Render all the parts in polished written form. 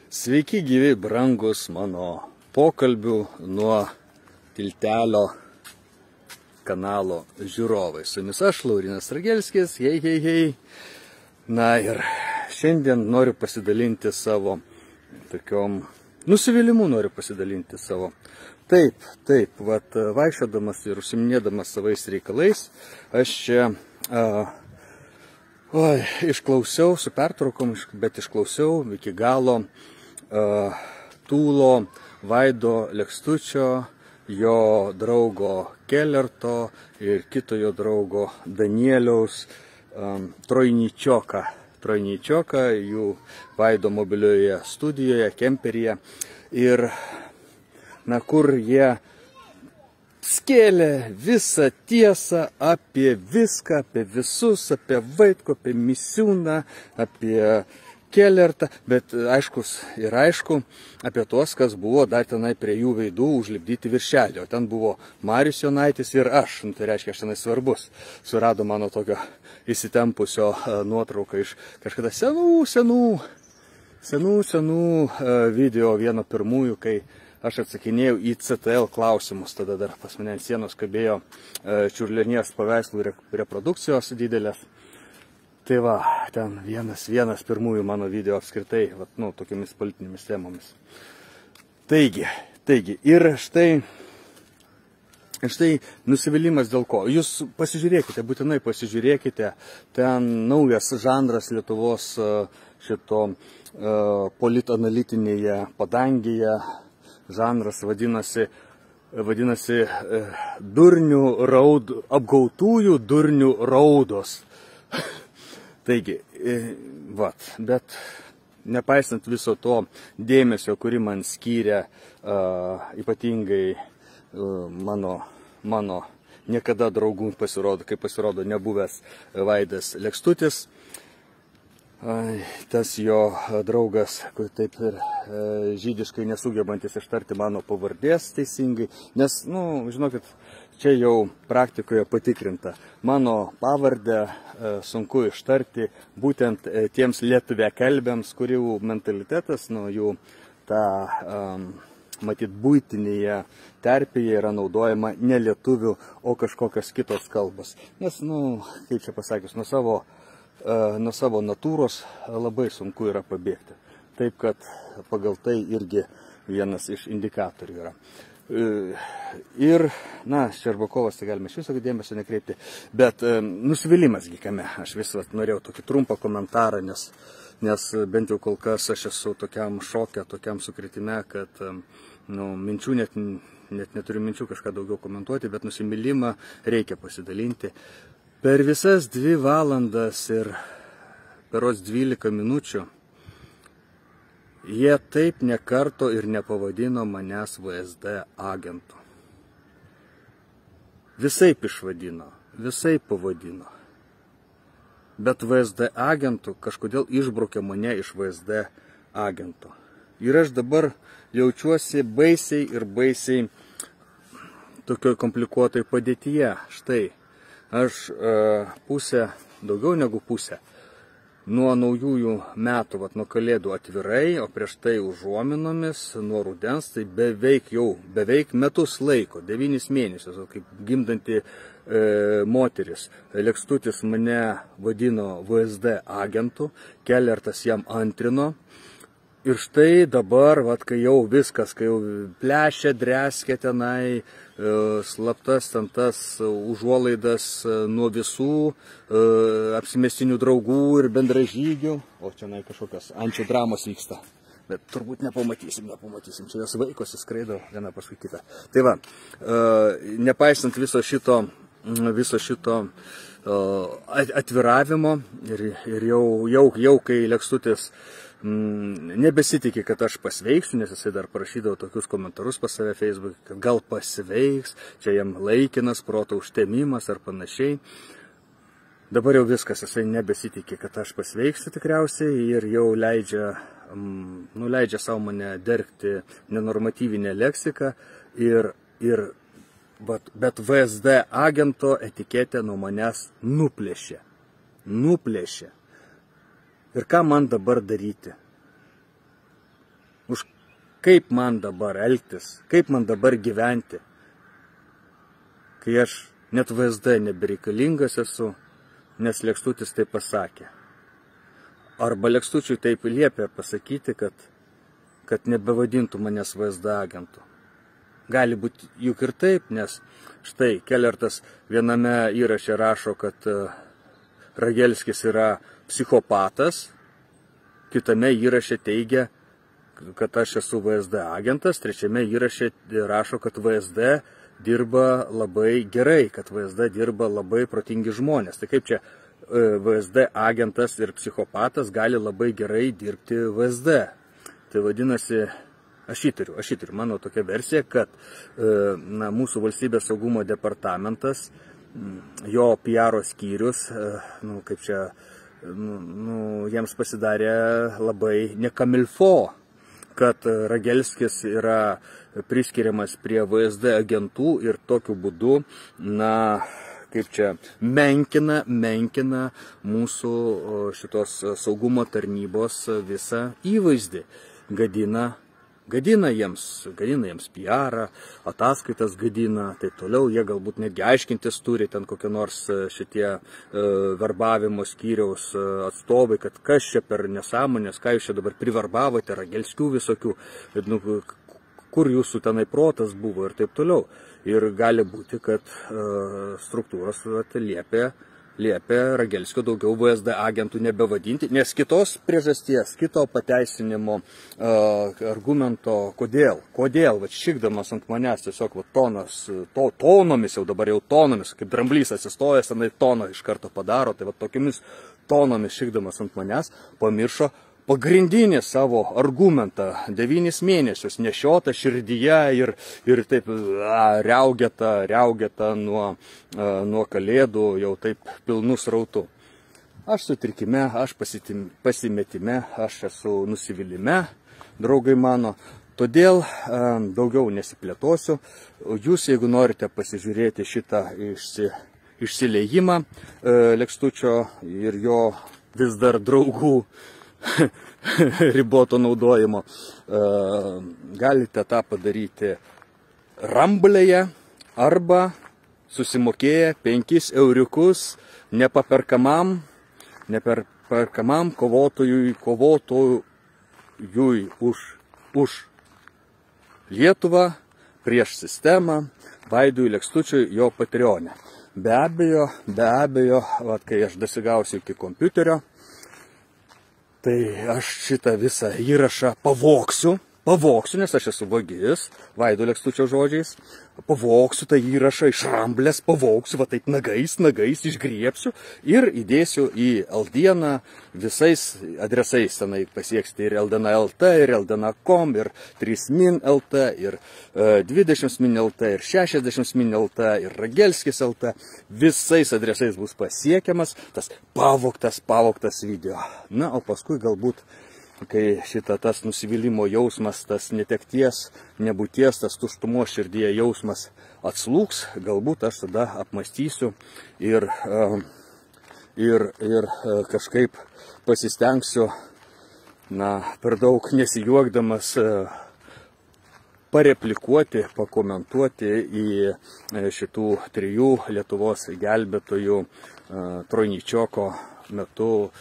Sveiki gyvi, brangus mano pokalbių nuo tiltelio kanalo žiūrovai. Su jumis aš, Laurynas Ragelskis, hei. Na ir šiandien noriu pasidalinti savo tokiom nusivylimu, Taip, vaikščiodamas ir užsiminėdamas savais reikalais, aš čia išklausiau, su pertraukom, bet išklausiau iki galo Tūlo Vaido Lekstučio, jo draugo Kelerto ir kito jo draugo Danieliaus Trojnyčioką, jų Vaido mobilioje studijoje, kemperyje. Ir kur jie skėlė visą tiesą apie viską, apie visus, apie Vaitkų, apie Misiūną, apie Kelertą, bet aišku, apie tuos, kas buvo dar tenai prie jų veidų užlipdyti viršelį. O ten buvo Marius Jonaitis ir aš, tai reiškia, aš tenai svarbus. Surado mano tokio įsitempusio nuotrauką iš kažkada senų video, vieno pirmųjų, kai aš atsakinėjau į CTL klausimus. Tada dar pas mane ant sienos kabėjo Čiurlionies paveikslų reprodukcijos didelės. Tai va, ten vienas pirmųjų mano video apskritai, tokiamis politinėmis temomis. Taigi, ir štai nusivylimas dėl ko. Jūs pasižiūrėkite, būtinai pasižiūrėkite, ten naujas žanras Lietuvos šito politanalitinėje padangėje. Žanras vadinasi apgautųjų durnių raudos. Taigi, bet nepaisant viso to dėmesio, kurį man skyrė ypatingai mano niekada draugų pasirodo nebuvęs Vaidas Lekstutis, tas jo draugas, kur taip ir žydiškai nesugebantis ištarti mano pavardės teisingai, nes, žinokit, čia jau praktikoje patikrinta. Mano pavardę sunku ištarti būtent tiems lietuviakalbiams, kurių mentalitetas, jų ta, matyt, buitinėje terpėje yra naudojama ne lietuvių, o kažkokios kitos kalbos. Nes, kaip čia pasakius, nuo savo natūros labai sunku yra pabėgti. Taip, kad pagal tai irgi vienas iš indikatorių yra. Ir, Ščerbakovas, tai galime iš viso dėmesio nekreipti, bet nusivylimas kame. Aš vis norėjau tokį trumpą komentarą, nes bent jau kol kas aš esu tokiam šoke, tokiam sukritime, kad minčių net neturiu minčių kažką daugiau komentuoti, bet nusivylimą reikia pasidalinti. Per visas 2 valandas ir berods 12 minučių jie taip nekarto ir nepavadino manęs VSD agentu. Visaip išvadino, visaip pavadino. Bet VSD agentu kažkodėl išbraukė mane iš VSD agento. Ir aš dabar jaučiuosi baisiai tokioj komplikuotoj padėtyje. Štai, aš daugiau negu pusę, nuo naujųjų metų, nuo kalėdų atvirai, o prieš tai užuominomis, nuo rudens, tai beveik metus laiko, 9 mėnesius, kaip gimdanti moteris. Lekstutis mane vadino VSD agentu, Kelertas jam antrino. Ir štai dabar, kai jau viskas, kai jau plešia, dreskė tenai, slaptas ten tas užuolaidas nuo visų apsimestinių draugų ir bendražygių, o čia kažkokios ančių-dramos vyksta. Bet turbūt nepamatysim, čia jos vaikosi skraido viena paskui kitą. Tai va, nepaisant viso šito atviravimo ir jau kai Lekstutis nebesitikė, kad aš pasveiksiu, nes jisai dar parašydavo tokius komentarus pas save Facebook'e, kad gal pasveiks, čia jam laikinas proto užtemimas ar panašiai. Dabar jau viskas, jisai nebesitikė, kad aš pasveiksiu tikriausiai ir jau leidžia savo mane dergti nenormatyvinę leksiką bet VSD agento etiketę nuo manęs nuplėšė. Ir ką man dabar daryti? už kaip man dabar elgtis, kaip man dabar gyventi, kai aš net VSD nebereikalingas esu, nes Lekstutis taip pasakė. Arba Lekstučiui taip liepė pasakyti, kad nebevadintų manęs VSD agentų. Gali būti juk ir taip, nes štai Kelertas viename įraše rašo, kad Ragelskis yra psichopatas, kitame įraše teigia, kad aš esu VSD agentas, trečiame įraše rašo, kad VSD dirba labai gerai, kad VSD dirba labai protingi žmonės. Tai kaip čia VSD agentas ir psichopatas gali labai gerai dirbti VSD? Tai vadinasi, aš įtariu, mano tokia versija, kad mūsų valstybės saugumo departamentas, jo PR skyrius, jiems pasidarė labai nekamilfo, kad Ragelskis yra priskiriamas prie VSD agentų ir tokiu būdu, menkina mūsų šitos saugumo tarnybos visą įvaizdį. Gadina jiems PR, ataskaitas gadina, taip toliau, jie galbūt netgi aiškintis turi ten kokie nors šitie verbavimo skyriaus atstovai, kad kas čia per nesąmonės, ką jūs čia dabar priverbavote, Ragelskių visokių, kur jūsų tenai protas buvo ir taip toliau. Ir gali būti, kad struktūros liepė Ragelskio daugiau VSD agentų nebevadinti, nes kitos priežasties, kito pateisinimo argumento, kodėl, šikdamas ant manęs tiesiog tonomis, jau dabar jau tonomis, kaip dramblys atsistojęs, tenai toną iš karto padaro, tai tokiamis tonomis šikdamas ant manęs pamiršo pagrindinį savo argumentą, 9 mėnesius nešiota širdyje ir taip riaugėta nuo kalėdų jau taip pilnų srautų. Aš sutrikime, aš pasimetime, aš esu nusivylimė, draugai mano, todėl daugiau nesiplėtosiu. Jūs, jeigu norite pasižiūrėti šitą išsileijimą Lekstučio ir jo vis dar draugų riboto naudojimo, galite tą padaryti Rumblėje arba susimokėję 5 euriukus neperkamam kovotojui už Lietuvą prieš sistemą Vaidui Lekstučiui jo Patreone. Be abejo, kai aš dasigausiu iki kompiuterio, tai aš šitą visą įrašą pavogsiu, nes aš esu vagis, Vaido Lekstučio žodžiais, pavogsiu tą įrašą iš Rumblės, pavogsiu, taip nagais išgriepsiu ir įdėsiu į L-dieną visais adresais, tenai pasieksite ir LDN.LT, ir LDN.com, ir 3min.LT, ir 20min.LT, ir 60min.LT, ir Ragelskis LT, visais adresais bus pasiekiamas tas pavogtas video. Na, o paskui galbūt, kai tas nusivylimo jausmas, tas netekties, nebūties, tas tuštumos širdyje jausmas atslūgs, galbūt aš tada apmąstysiu ir kažkaip pasistengsiu, per daug nesijuokdamas, pareplikuoti, pakomentuoti į šitų 3 Lietuvos gelbėtojų Trojničioko metu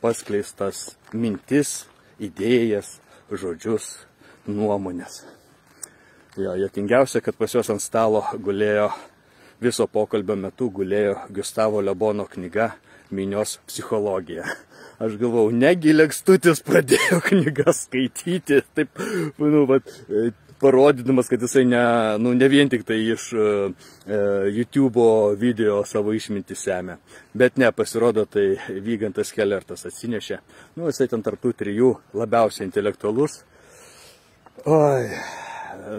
paskleistas mintis, idėjas, žodžius, nuomonės. Juokingiausia, kad pas juos ant stalo gulėjo, viso pokalbio metu gulėjo Gustavo Le Bono knyga Minios psichologija. Aš galvau, negi Lekstutis pradėjo knygas skaityti, taip, parodydamas, kad jisai ne vien tik tai iš YouTube'o video savo išmintį semia. Bet ne, pasirodo, tai Vygantas Kelertas atsinešė. Jisai ten tarp tų 3 labiausiai intelektualus.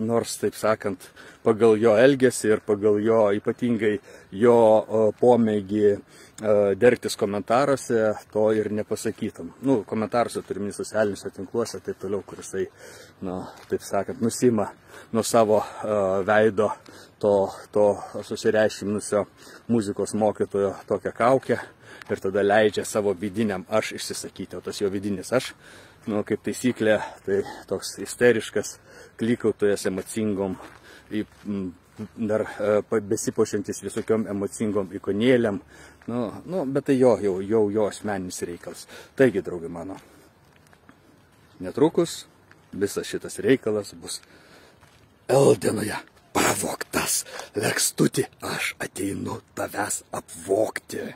Nors, taip sakant, pagal jo elgesį ir pagal jo ypatingai jo pomėgį dergtis komentaruose, to ir nepasakytum. Komentaruose turime socialiniuose tinkluose, taip toliau, kur jisai, taip sakant, nusima nuo savo veido to susireiškinusio muzikos mokytojo tokią kaukę ir tada leidžia savo vidiniam aš išsisakyti, o tas jo vidinis aš nu, kaip taisyklė, tai toks isteriškas, klykautojas emocingom, dar besipuošiantis visokiom emocingom ikonėlėm. Bet tai jo asmeninis reikalas. Taigi, draugai mano, netrukus visas šitas reikalas bus Eldenoje pavogtas. Lekstuti, aš ateinu tavęs apvogti.